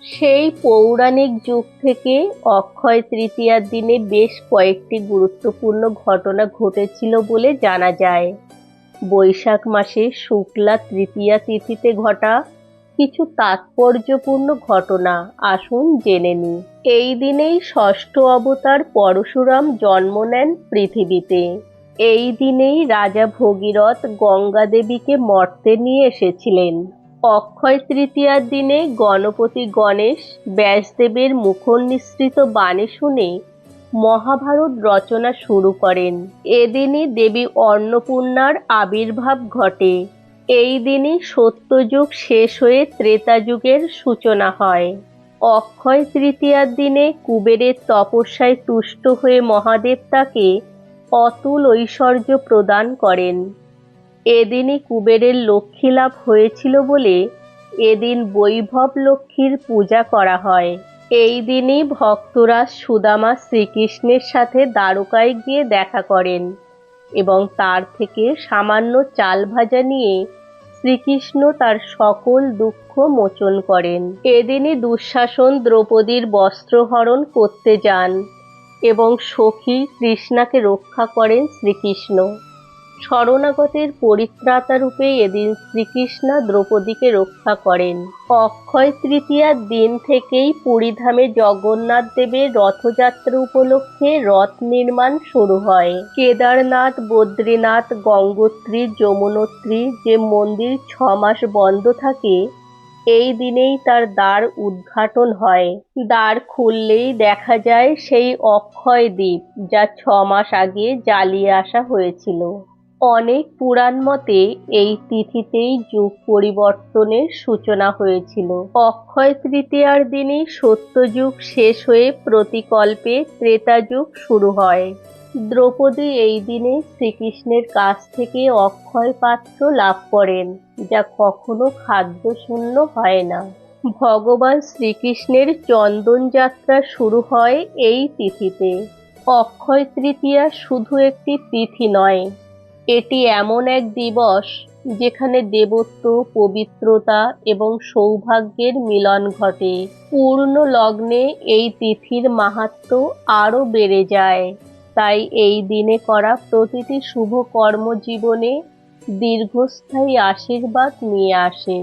সেই পৌরাণিক যুগ থেকে অক্ষয় তৃতীয়ার দিনে বেশ কয়েকটি গুরুত্বপূর্ণ ঘটনা ঘটেছিল বলে জানা যায়। বৈশাখ মাসে শুক্লা তৃতীয়া তিথিতে ঘটা কিছু তাৎপর্যপূর্ণ ঘটনা আসুন জেনে নিই। এই দিনেই ষষ্ঠ অবতার পরশুরাম জন্ম নেন পৃথিবীতে। এই দিনেই রাজা ভগীরথ গঙ্গা দেবীকে মর্তে নিয়ে এসেছিলেন। অক্ষয় তৃতীয়ার দিনে গণপতি গণেশ ব্যাসদেবের মুখনিসৃত বাণী শুনে মহাভারত রচনা শুরু করেন। এদিনই দেবী অন্নপূর্ণার আবির্ভাব ঘটে। এই দিনই সত্যযুগ শেষ হয়ে ত্রেতা যুগের সূচনা হয়। অক্ষয় তৃতীয়ার দিনে কুবেরের তপস্যায় তুষ্ট হয়ে মহাদেব তাকে অতুল ঐশ্বর্য প্রদান করেন। এদিনই কুবেরের লক্ষ্মী লাভ হয়েছিল বলে এদিন বৈভব লক্ষ্মীর পূজা করা হয়। এই দিনই ভক্তরা সুদামা শ্রীকৃষ্ণের সাথে দ্বারকায় গিয়ে দেখা করেন এবং তার থেকে সামান্য চাল ভাজা নিয়ে শ্রীকৃষ্ণ তার সকল দুঃখ মোচন করেন। এদিনই দুঃশাসন দ্রৌপদীর বস্ত্রহরণ করতে যান এবং সখী কৃষ্ণাকে রক্ষা করেন শ্রীকৃষ্ণ। শরণাগতের পরিত্রাতা রূপে এদিন শ্রীকৃষ্ণ দ্রৌপদীকে রক্ষা করেন। অক্ষয় তৃতীয়ার দিন থেকেই পুরীধামে জগন্নাথ দেবের রথযাত্রা উপলক্ষে রথ নির্মাণ শুরু হয়। কেদারনাথ, বদ্রীনাথ, গঙ্গোত্রী, যমুনোত্রী যে মন্দির 6 মাস বন্ধ থাকে, এই দিনেই তার দ্বার উদ্ঘাটন হয়। দ্বার খুললেই দেখা যায় সেই অক্ষয় দ্বীপ, যা 6 মাস আগে জ্বালিয়ে আসা হয়েছিল। অনেক পুরাণ মতে এই তিথিতেই যুগ পরিবর্তনের সূচনা হয়েছিল। অক্ষয় তৃতীয়ার দিনই সত্যযুগ শেষ হয়ে প্রতিকল্পে ত্রেতা যুগ শুরু হয়। দ্রৌপদী এই দিনে শ্রীকৃষ্ণের কাছ থেকে অক্ষয় পাত্র লাভ করেন, যা কখনো খাদ্যশূন্য হয় না। ভগবান শ্রীকৃষ্ণের চন্দন যাত্রা শুরু হয় এই তিথিতে। অক্ষয় তৃতীয়া শুধু একটি তিথি নয়, এটি এমন এক দিবস যেখানে দেবত্ব, পবিত্রতা এবং সৌভাগ্যের মিলন ঘটে। পূর্ণ লগ্নে এই তিথির মাহাত্ম্য আরও বেড়ে যায়। তাই এই দিনে করা প্রতিটি শুভ কর্ম জীবনে দীর্ঘস্থায়ী আশীর্বাদ নিয়ে আসে।